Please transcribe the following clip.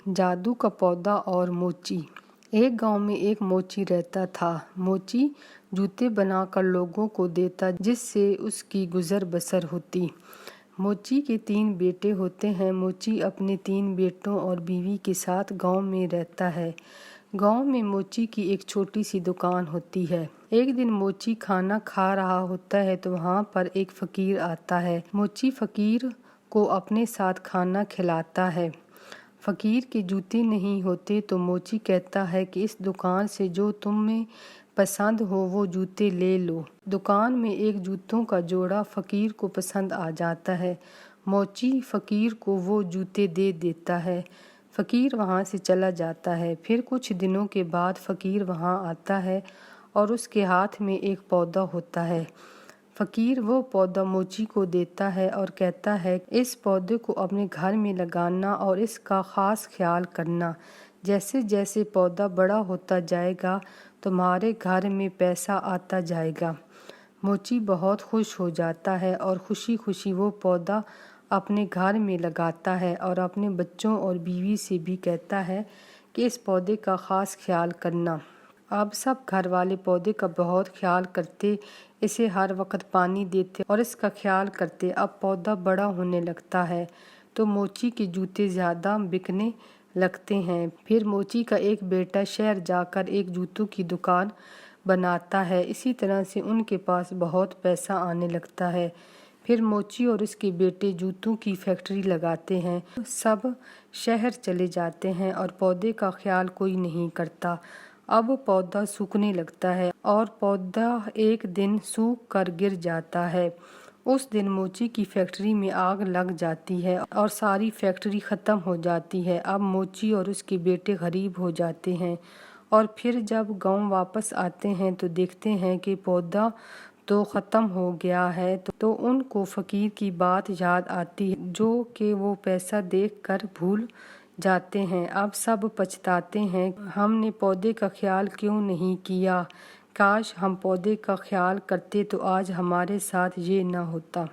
جادو کا پودا اور موچی۔ ایک گاؤں میں ایک موچی رہتا تھا۔ موچی جوتے بنا کر لوگوں کو دیتا جس سے اس کی گزر بسر ہوتی۔ موچی کے 3 بیٹے ہوتے ہیں۔ موچی اپنے 3 بیٹوں اور بیوی کے ساتھ گاؤں میں رہتا ہے۔ گاؤں میں موچی کی ایک چھوٹی سی دکان ہوتی ہے۔ ایک دن موچی کھانا کھا رہا ہوتا ہے تو وہاں پر ایک فقیر آتا ہے۔ موچی فقیر کو اپنے ساتھ کھانا کھلاتا ہے۔ فقیر کے جوتے نہیں ہوتے تو موچی کہتا ہے کہ اس دکان سے جو تمہیں پسند ہو وہ جوتے لے لو۔ دکان میں ایک جوتوں کا جوڑا فقیر کو پسند آ جاتا ہے۔ موچی فقیر کو وہ جوتے دے دیتا ہے۔ فقیر وہاں سے چلا جاتا ہے۔ پھر کچھ دنوں کے بعد فقیر وہاں آتا ہے اور اس کے ہاتھ میں ایک پودا ہوتا ہے۔ فقیر وہ پودا موچی کو دیتا ہے اور کہتا ہے اس پودے کو اپنے گھر میں لگانا اور اس کا خاص خیال کرنا۔ جیسے جیسے پودا بڑا ہوتا جائے گا تمہارے گھر میں پیسہ آتا جائے گا۔ موچی بہت خوش ہو جاتا ہے اور خوشی خوشی وہ پودا اپنے گھر میں لگاتا ہے اور اپنے بچوں اور بیوی سے بھی کہتا ہے کہ اس پودے کا خاص خیال کرنا۔ اب سب گھر والے پودے کا بہت خیال کرتے، اسے ہر وقت پانی دیتے اور اس کا خیال کرتے۔ اب پودا بڑا ہونے لگتا ہے تو موچی کے جوتے زیادہ بکنے لگتے ہیں۔ پھر موچی کا ایک بیٹا شہر جا کر ایک جوتوں کی دکان بناتا ہے۔ اسی طرح سے ان کے پاس بہت پیسہ آنے لگتا ہے۔ پھر موچی اور اس کے بیٹے جوتوں کی فیکٹری لگاتے ہیں۔ سب شہر چلے جاتے ہیں اور پودے کا خیال کوئی نہیں کرتا۔ اب پودا سوکھنے لگتا ہے اور پودا ایک دن سوکھ کر گر جاتا ہے۔ اس دن موچی کی فیکٹری میں آگ لگ جاتی ہے اور ساری فیکٹری ختم ہو جاتی ہے۔ اب موچی اور اس کے بیٹے غریب ہو جاتے ہیں اور پھر جب گاؤں واپس آتے ہیں تو دیکھتے ہیں کہ پودا تو ختم ہو گیا ہے تو ان کو فقیر کی بات یاد آتی ہے جو کہ وہ پیسہ دیکھ کر بھول جاتے ہیں۔ اب سب پچھتاتے ہیں ہم نے پودے کا خیال کیوں نہیں کیا، کاش ہم پودے کا خیال کرتے تو آج ہمارے ساتھ یہ نہ ہوتا۔